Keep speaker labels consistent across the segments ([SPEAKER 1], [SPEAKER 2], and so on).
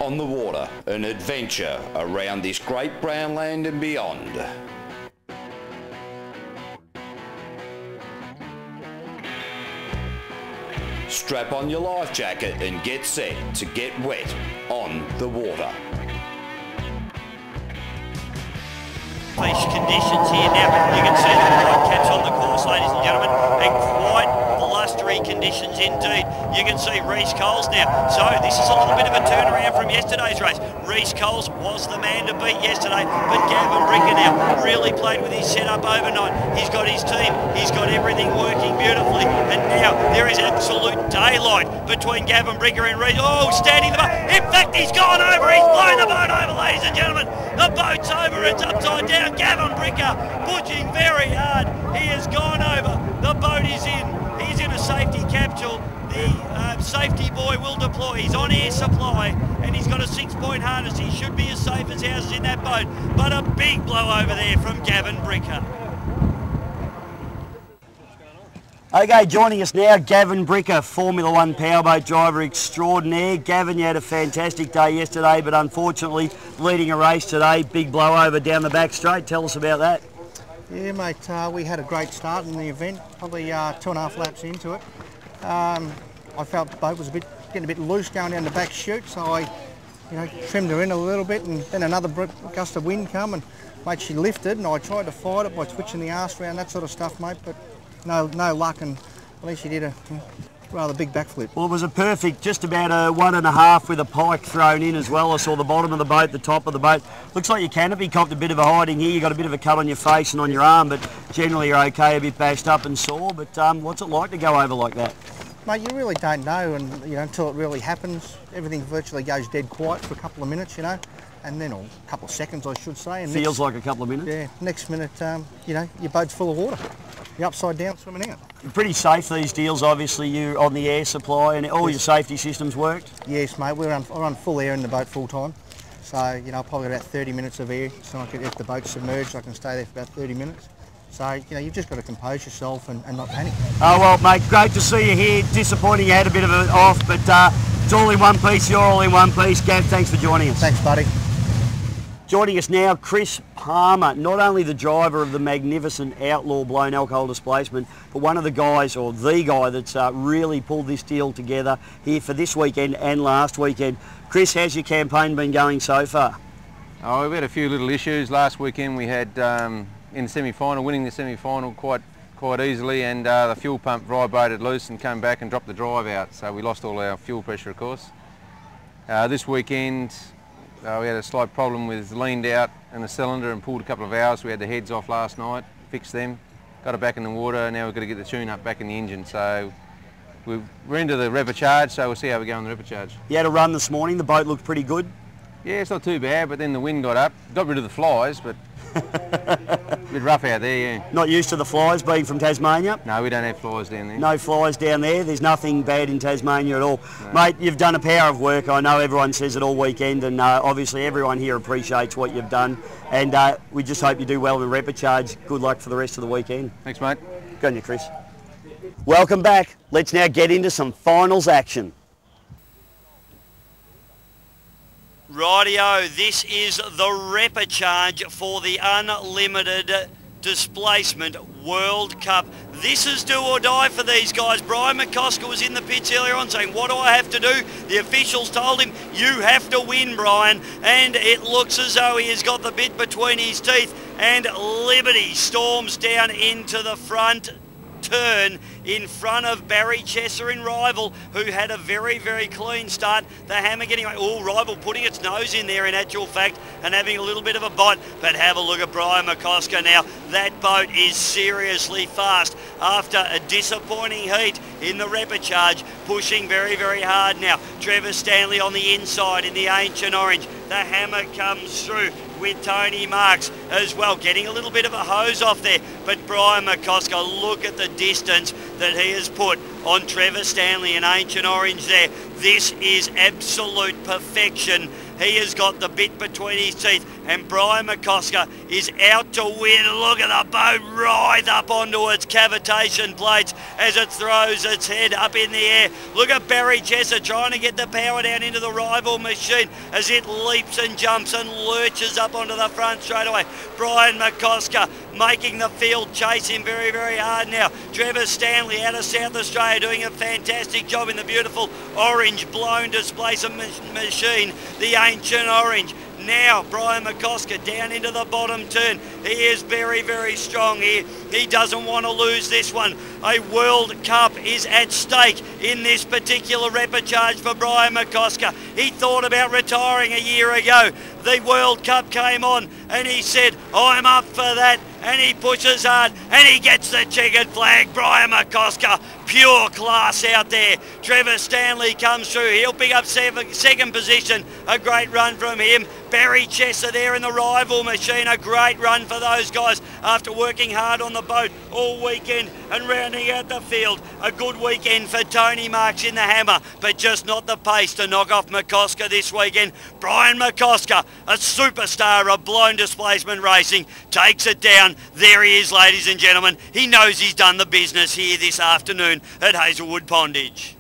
[SPEAKER 1] on the water, an adventure around this great brown land and beyond. Strap on your life jacket and get set to get wet on the water.
[SPEAKER 2] Fish conditions here now. You can see the white caps on the course, ladies and gentlemen, and quite blustery conditions indeed. You can see Reece Coles now. So this is a little bit of a turnaround from yesterday's race. Reece Coles was the man to beat yesterday, but Gavin Bricker now really played with his setup overnight. He's got his team, he's got everything working beautifully, and now there is absolute daylight between Gavin Bricker and Reece. Oh, standing the boat. In fact, he's gone over. He's blown the boat over, ladies and gentlemen. The boat's over. It's upside down. Gavin Bricker pushing very hard. He has gone over. The boat is in. He's in a safety capsule. The safety boy will deploy. He's on air supply and he's got a 6-point harness. He should be as safe as houses in that boat. But a big blow over there from Gavin Bricker.
[SPEAKER 3] Okay, joining us now, Gavin Bricker, Formula One powerboat driver extraordinaire. Gavin, you had a fantastic day yesterday, but unfortunately leading a race today, big blowover down the back straight. Tell us about that.
[SPEAKER 4] Yeah, mate, we had a great start in the event, probably 2.5 laps into it. I felt the boat was getting a bit loose going down the back chute, so I trimmed her in a little bit, and then another gust of wind come, and mate, she lifted, and I tried to fight it by switching the arse around, that sort of stuff, mate, but no luck, and at least she did a rather big backflip.
[SPEAKER 3] Well, it was a perfect, just about a 1.5 with a pike thrown in as well. I saw the bottom of the boat, the top of the boat. Looks like your canopy copped a bit of a hiding here. You got a bit of a cut on your face and on your arm, but generally you're okay, a bit bashed up and sore. But what's it like to go over like that?
[SPEAKER 4] Mate, you really don't know, and until it really happens, everything virtually goes dead quiet for a couple of minutes, and then, or a couple of seconds, I should say. And
[SPEAKER 3] feels like a couple of minutes.
[SPEAKER 4] Yeah, next minute, your boat's full of water. You're upside down swimming out.
[SPEAKER 3] Pretty safe, these deals, obviously. You're on the air supply and all your safety systems worked?
[SPEAKER 4] Yes, mate. I run full air in the boat full time. So, I've probably got about 30 minutes of air. So if the boat's submerged, I can stay there for about 30 minutes. So, you've just got to compose yourself and not panic.
[SPEAKER 3] Oh, well, mate, great to see you here. Disappointing you had a bit of it off, but it's all in one piece. You're all in one piece. Gav, thanks for joining us.
[SPEAKER 4] Thanks, buddy.
[SPEAKER 3] Joining us now, Chris Palmer, not only the driver of the magnificent Outlaw blown alcohol displacement, but one of the guys, or the guy that's really pulled this deal together here for this weekend and last weekend. Chris, how's your campaign been going so far?
[SPEAKER 5] Oh, we've had a few little issues. Last weekend we had in the semi-final, winning the semi-final quite easily, and the fuel pump vibrated loose and came back and dropped the drive out, so we lost all our fuel pressure, of course. This weekend we had a slight problem with leaned out in the cylinder and pulled a couple of hours. We had the heads off last night, fixed them, got it back in the water. Now we've got to get the tune up back in the engine. So we're into the replicharge, so we'll see how we go on the replicharge.
[SPEAKER 3] You had a run this morning, the boat looked pretty good?
[SPEAKER 5] Yeah, it's not too bad, but then the wind got up. Got rid of the flies, but a bit rough out there, yeah.
[SPEAKER 3] Not used to the flies being from Tasmania?
[SPEAKER 5] No, we don't have flies down there.
[SPEAKER 3] No flies down there? There's nothing bad in Tasmania at all? No. Mate, you've done a power of work. I know everyone says it all weekend, and obviously everyone here appreciates what you've done, and we just hope you do well in the replicharge. Good luck for the rest of the weekend.
[SPEAKER 5] Thanks, mate.
[SPEAKER 3] Go on you, Chris. Welcome back. Let's now get into some finals action.
[SPEAKER 2] Rightio, this is the replicharge for the Unlimited Displacement World Cup. This is do or die for these guys. Brian McCosker was in the pits earlier on saying, what do I have to do? The officials told him, you have to win, Brian. And it looks as though he has got the bit between his teeth, and Liberty storms down into the front turn in front of Barry Chesser in Rival, who had a very, very clean start. The Hammer getting away. Oh, Rival putting its nose in there in actual fact and having a little bit of a bite. But have a look at Brian McCosker now. That boat is seriously fast after a disappointing heat in the replicharge, pushing very, very hard now. Trevor Stanley on the inside in the Ancient Orange. The Hammer comes through with Tony Marks as well, getting a little bit of a hose off there. But Brian McCosker, look at the distance that he has put on Trevor Stanley and Ancient Orange there. This is absolute perfection. He has got the bit between his teeth, and Brian McCosker is out to win. Look at the boat writhe up onto its cavitation plates as it throws its head up in the air. Look at Barry Chesser trying to get the power down into the rival machine as it leaps and jumps and lurches up onto the front straight away. Brian McCosker making the field chase him very, very hard now. Trevor Stanley out of South Australia doing a fantastic job in the beautiful orange blown displacement machine, the Ancient Orange. Now Brian McCosker down into the bottom turn. He is very, very strong here. He doesn't want to lose this one. A World Cup is at stake in this particular repechage for Brian McCosker. He thought about retiring a year ago. The World Cup came on and he said, I'm up for that. And he pushes hard and he gets the checkered flag. Brian McCosker, pure class out there. Trevor Stanley comes through. He'll pick up second position. A great run from him. Barry Chesser there in the rival machine. A great run for those guys after working hard on the boat all weekend and rounding out the field. A good weekend for Tony Marks in the hammer, but just not the pace to knock off McCosker this weekend. Brian McCosker, a superstar of blown displacement racing, takes it down. There he is, ladies and gentlemen. He knows he's done the business here this afternoon at Hazelwood Pondage.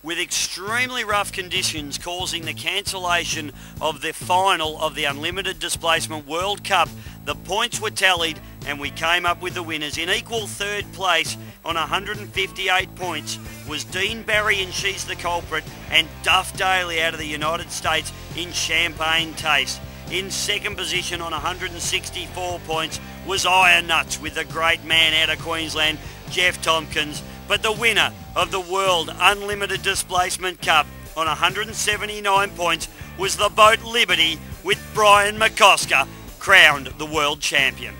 [SPEAKER 2] With extremely rough conditions causing the cancellation of the final of the Unlimited Displacement World Cup, the points were tallied and we came up with the winners. In equal third place on 158 points was Dean Barry, and she's the culprit, and Duff Daly out of the United States in Champagne Taste. In second position on 164 points was Iron Nuts with the great man out of Queensland, Jeff Tompkins. But the winner of the World Unlimited Displacement Cup on 179 points was the boat Liberty, with Brian McCosker crowned the world champion.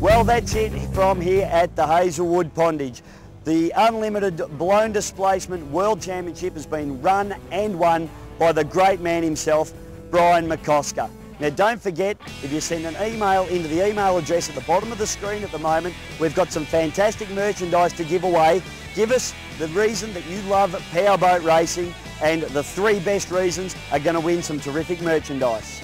[SPEAKER 3] Well, that's it from here at the Hazelwood Pondage. The Unlimited Blown Displacement World Championship has been run and won by the great man himself, Brian McCosker. Now don't forget, if you send an email into the email address at the bottom of the screen at the moment, we've got some fantastic merchandise to give away. Give us the reason that you love powerboat racing, and the 3 best reasons are going to win some terrific merchandise.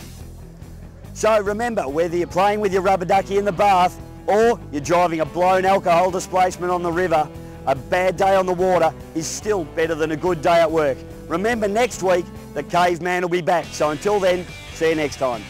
[SPEAKER 3] So remember, whether you're playing with your rubber ducky in the bath or you're driving a blown alcohol displacement on the river, a bad day on the water is still better than a good day at work. Remember, next week the caveman will be back. So until then, see you next time.